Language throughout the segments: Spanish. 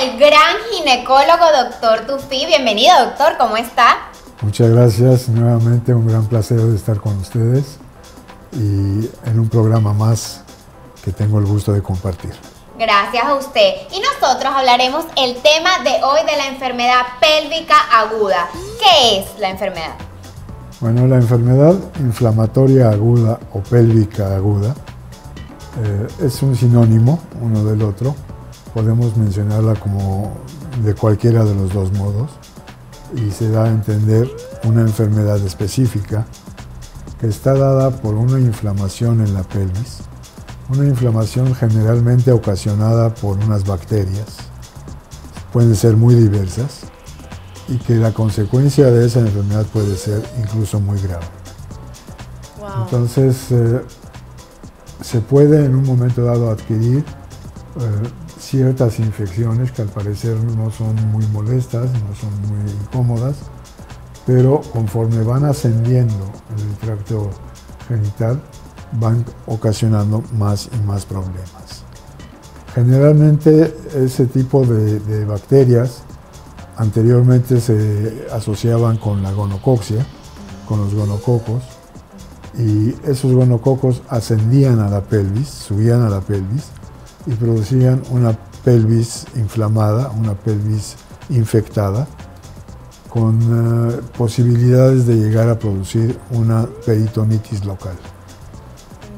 al gran ginecólogo doctor Tufí. Bienvenido, doctor, ¿cómo está? Muchas gracias, nuevamente un gran placer de estar con ustedes y en un programa más que tengo el gusto de compartir. Gracias a usted. Y nosotros hablaremos el tema de hoy de la enfermedad pélvica aguda. ¿Qué es la enfermedad? Bueno, la enfermedad inflamatoria aguda o pélvica aguda es un sinónimo uno del otro. Podemos mencionarla como de cualquiera de los dos modos y se da a entender una enfermedad específica que está dada por una inflamación en la pelvis, una inflamación generalmente ocasionada por unas bacterias, pueden ser muy diversas, y que la consecuencia de esa enfermedad puede ser incluso muy grave. Wow. Entonces, se puede en un momento dado adquirir ciertas infecciones que al parecer no son muy molestas, no son muy incómodas, pero conforme van ascendiendo en el tracto genital, van ocasionando más y más problemas. Generalmente ese tipo de bacterias anteriormente se asociaban con la gonococcea, con los gonococos, y esos gonococos ascendían a la pelvis, subían a la pelvis y producían una pelvis inflamada, una pelvis infectada, con posibilidades de llegar a producir una peritonitis local.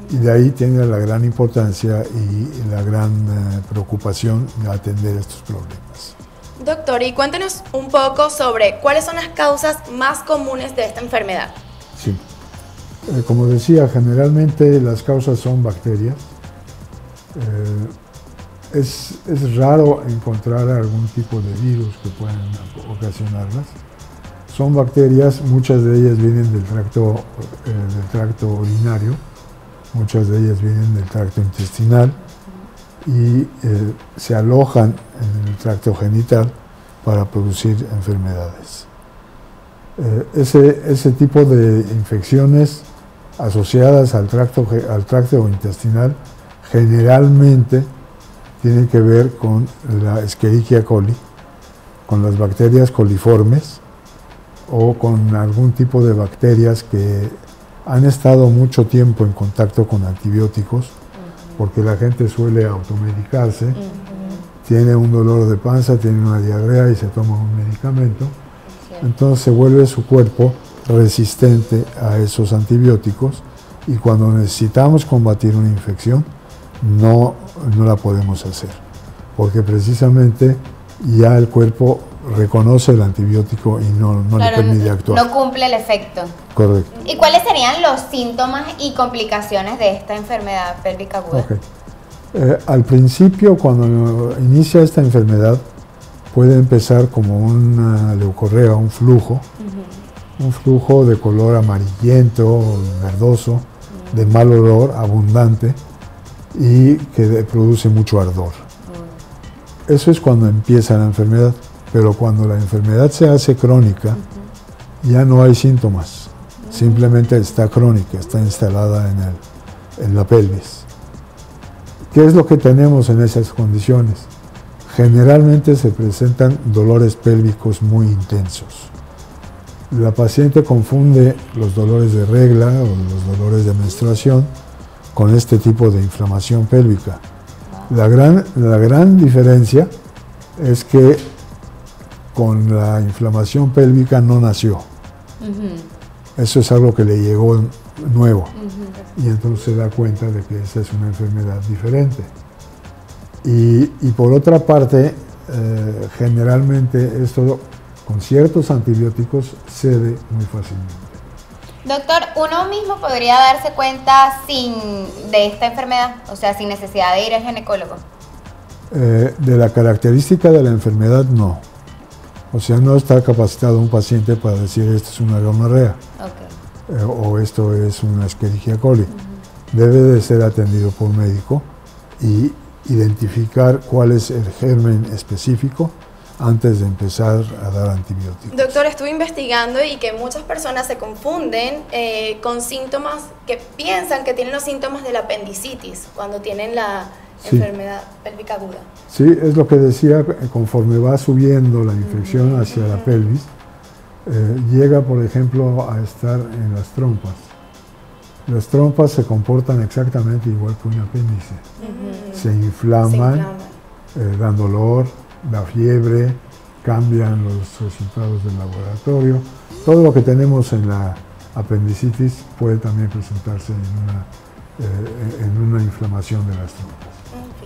Y de ahí tiene la gran importancia y la gran preocupación de atender estos problemas. Doctor, y cuéntenos un poco sobre cuáles son las causas más comunes de esta enfermedad. Sí. Como decía, generalmente las causas son bacterias. Es raro encontrar algún tipo de virus que puedan ocasionarlas. Son bacterias, muchas de ellas vienen del tracto urinario, muchas de ellas vienen del tracto intestinal y se alojan en el tracto genital para producir enfermedades. Ese tipo de infecciones asociadas al tracto intestinal generalmente tienen que ver con la Escherichia coli, con las bacterias coliformes o con algún tipo de bacterias que han estado mucho tiempo en contacto con antibióticos, porque la gente suele automedicarse, tiene un dolor de panza, tiene una diarrea y se toma un medicamento, entonces se vuelve su cuerpo resistente a esos antibióticos y cuando necesitamos combatir una infección no la podemos hacer, porque precisamente ya el cuerpo reconoce el antibiótico y no le permite actuar. No cumple el efecto. Correcto. ¿Y cuáles serían los síntomas y complicaciones de esta enfermedad pélvica aguda? Okay. Al principio, cuando inicia esta enfermedad, puede empezar como una leucorrea, un flujo de color amarillento, verdoso, de mal olor, abundante y que produce mucho ardor. Eso es cuando empieza la enfermedad, pero cuando la enfermedad se hace crónica, ya no hay síntomas, simplemente está crónica, está instalada en la pelvis. ¿Qué es lo que tenemos en esas condiciones? Generalmente se presentan dolores pélvicos muy intensos. La paciente confunde los dolores de regla o los dolores de menstruación con este tipo de inflamación pélvica. La gran diferencia es que con la inflamación pélvica no nació. Eso es algo que le llegó nuevo. Y entonces se da cuenta de que esa es una enfermedad diferente. Y por otra parte, generalmente esto con ciertos antibióticos cede muy fácilmente. Doctor, ¿uno mismo podría darse cuenta de esta enfermedad? O sea, sin necesidad de ir al ginecólogo. De la característica de la enfermedad, no. O sea, no está capacitado un paciente para decir esto es una gonorrea o esto es una Escherichia coli. Debe de ser atendido por un médico y identificar cuál es el germen específico antes de empezar a dar antibióticos. Doctor, estuve investigando y que muchas personas se confunden con síntomas que piensan que tienen los síntomas de la apendicitis cuando tienen Sí. enfermedad pélvica aguda. Sí, es lo que decía, conforme va subiendo la infección hacia la pelvis, llega, por ejemplo, a estar en las trompas. Las trompas se comportan exactamente igual que un apéndice. Se inflaman, dan dolor, da fiebre, cambian los resultados del laboratorio. Todo lo que tenemos en la apendicitis puede también presentarse en una inflamación de las trompas.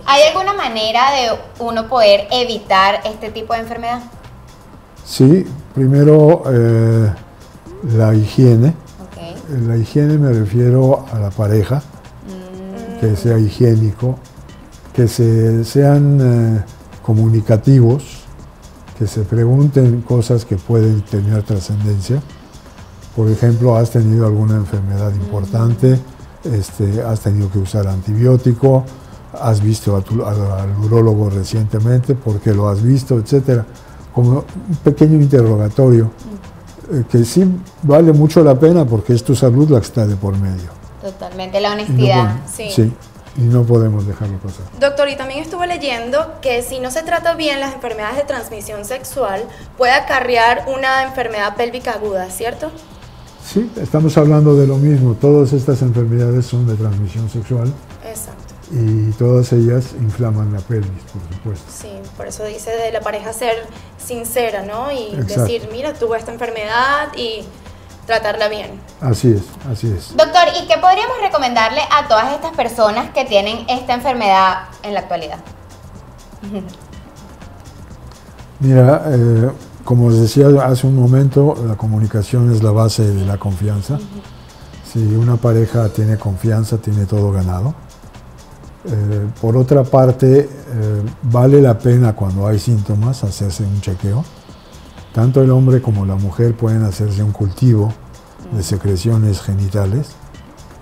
¿Hay alguna manera de uno poder evitar este tipo de enfermedad? Sí, primero la higiene. Okay. La higiene me refiero a la pareja, que sea higiénico, que sean comunicativos, que se pregunten cosas que pueden tener trascendencia. Por ejemplo, has tenido alguna enfermedad importante, has tenido que usar antibiótico, has visto al urólogo recientemente, ¿por qué lo has visto?, etcétera. Como un pequeño interrogatorio que sí vale mucho la pena porque es tu salud la que está de por medio. Totalmente, la honestidad. Sí, y no podemos dejarlo pasar. Doctor, y también estuve leyendo que si no se trata bien las enfermedades de transmisión sexual, puede acarrear una enfermedad pélvica aguda, ¿cierto? Sí, estamos hablando de lo mismo. Todas estas enfermedades son de transmisión sexual. Exacto. Y todas ellas inflaman la pelvis, por supuesto. Sí, por eso dice de la pareja ser sincera, ¿no? Y Exacto. decir, mira, tuve esta enfermedad y tratarla bien. Así es, así es. Doctor, ¿y qué podríamos recomendarle a todas estas personas que tienen esta enfermedad en la actualidad? Mira, como os decía hace un momento, la comunicación es la base de la confianza. Si una pareja tiene confianza, tiene todo ganado. Por otra parte, vale la pena cuando hay síntomas hacerse un chequeo. Tanto el hombre como la mujer pueden hacerse un cultivo de secreciones genitales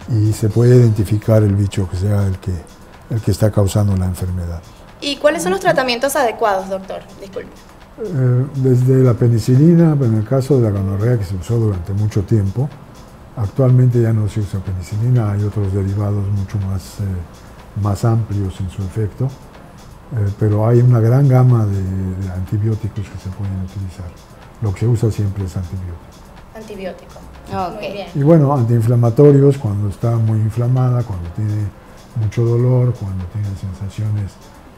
y se puede identificar el bicho que sea el que está causando la enfermedad. ¿Y cuáles son los tratamientos adecuados, doctor? Disculpe. Desde la penicilina, en el caso de la gonorrea que se usó durante mucho tiempo, actualmente ya no se usa penicilina, hay otros derivados mucho más amplios en su efecto, pero hay una gran gama de antibióticos que se pueden utilizar. Lo que se usa siempre es antibiótico. Antibiótico. Ok. Muy bien. Y bueno, antiinflamatorios cuando está muy inflamada, cuando tiene mucho dolor, cuando tiene sensaciones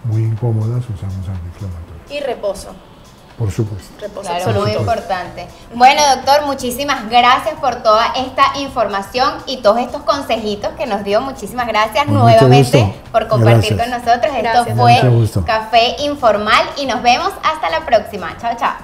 muy incómodas, usamos antiinflamatorios. Y reposo. Por supuesto. Reposo Claro, absoluto. muy importante. Bueno, doctor, muchísimas gracias por toda esta información y todos estos consejitos que nos dio. Muchísimas gracias Con mucho nuevamente gusto. por compartir Gracias. con nosotros. Gracias. Esto fue Mucho gusto. Café Informal y nos vemos hasta la próxima. Chao, chao.